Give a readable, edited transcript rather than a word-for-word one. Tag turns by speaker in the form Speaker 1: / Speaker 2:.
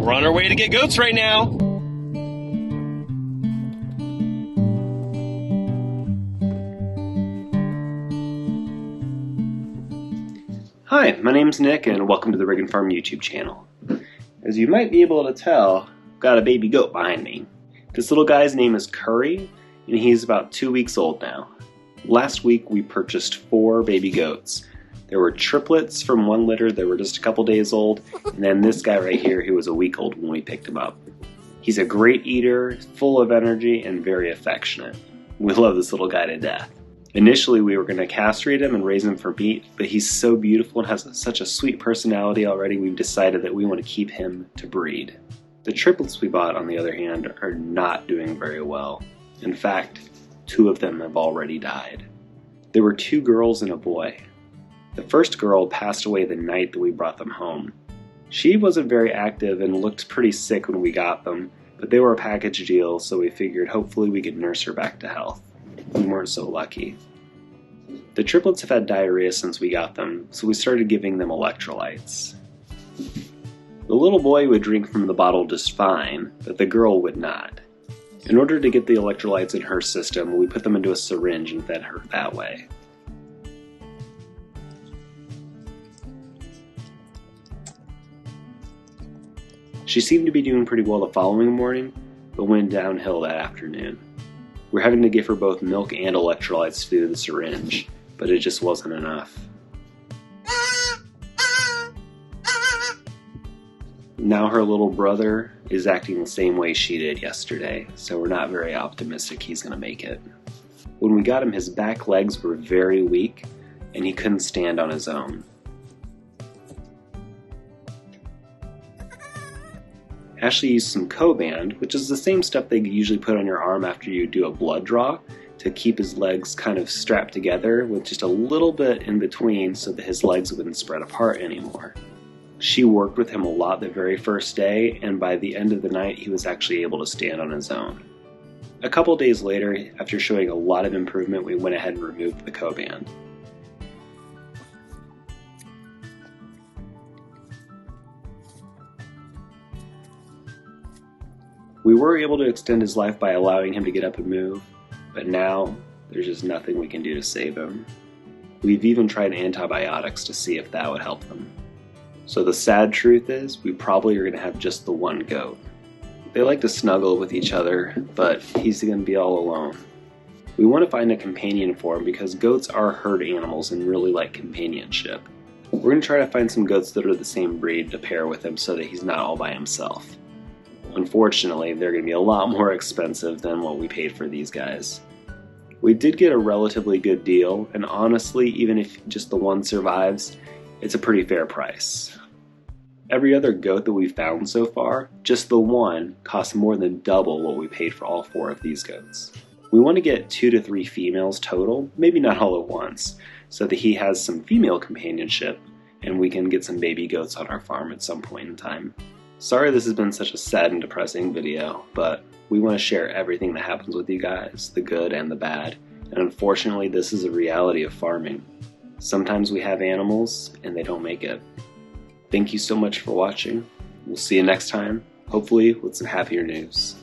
Speaker 1: We're on our way to get goats right now. Hi, my name's Nick and welcome to the Rig and Farm YouTube channel. As you might be able to tell, I've got a baby goat behind me. This little guy's name is Curry and he's about 2 weeks old now. Last week we purchased 4 baby goats. There were triplets from one litter that were just a couple days old, and then this guy right here who was a week old when we picked him up. He's a great eater, full of energy, and very affectionate. We love this little guy to death. Initially we were going to castrate him and raise him for meat, but he's so beautiful and has such a sweet personality already, we've decided that we want to keep him to breed. The triplets we bought, on the other hand, are not doing very well. In fact, 2 of them have already died. There were 2 girls and a boy. The first girl passed away the night that we brought them home. She wasn't very active and looked pretty sick when we got them, but they were a package deal, so we figured hopefully we could nurse her back to health. We weren't so lucky. The triplets have had diarrhea since we got them, so we started giving them electrolytes. The little boy would drink from the bottle just fine, but the girl would not. In order to get the electrolytes in her system, we put them into a syringe and fed her that way. She seemed to be doing pretty well the following morning, but went downhill that afternoon. We're having to give her both milk and electrolytes through the syringe, but it just wasn't enough. Now her little brother is acting the same way she did yesterday, so we're not very optimistic he's going to make it. When we got him, his back legs were very weak, and he couldn't stand on his own. Ashley used some Coband, which is the same stuff they usually put on your arm after you do a blood draw, to keep his legs kind of strapped together with just a little bit in between so that his legs wouldn't spread apart anymore. She worked with him a lot the very first day, and by the end of the night he was actually able to stand on his own. A couple days later, after showing a lot of improvement, we went ahead and removed the Coband. We were able to extend his life by allowing him to get up and move, but now there's just nothing we can do to save him. We've even tried antibiotics to see if that would help him. So the sad truth is, we probably are going to have just the one goat. They like to snuggle with each other, but he's going to be all alone. We want to find a companion for him because goats are herd animals and really like companionship. We're going to try to find some goats that are the same breed to pair with him so that he's not all by himself. Unfortunately, they're going to be a lot more expensive than what we paid for these guys. We did get a relatively good deal, and honestly, even if just the one survives, it's a pretty fair price. Every other goat that we've found so far, just the one costs more than double what we paid for all 4 of these goats. We want to get 2 to 3 females total, maybe not all at once, so that he has some female companionship, and we can get some baby goats on our farm at some point in time. Sorry this has been such a sad and depressing video, but we want to share everything that happens with you guys, the good and the bad, and unfortunately this is a reality of farming. Sometimes we have animals and they don't make it. Thank you so much for watching. We'll see you next time, hopefully with some happier news.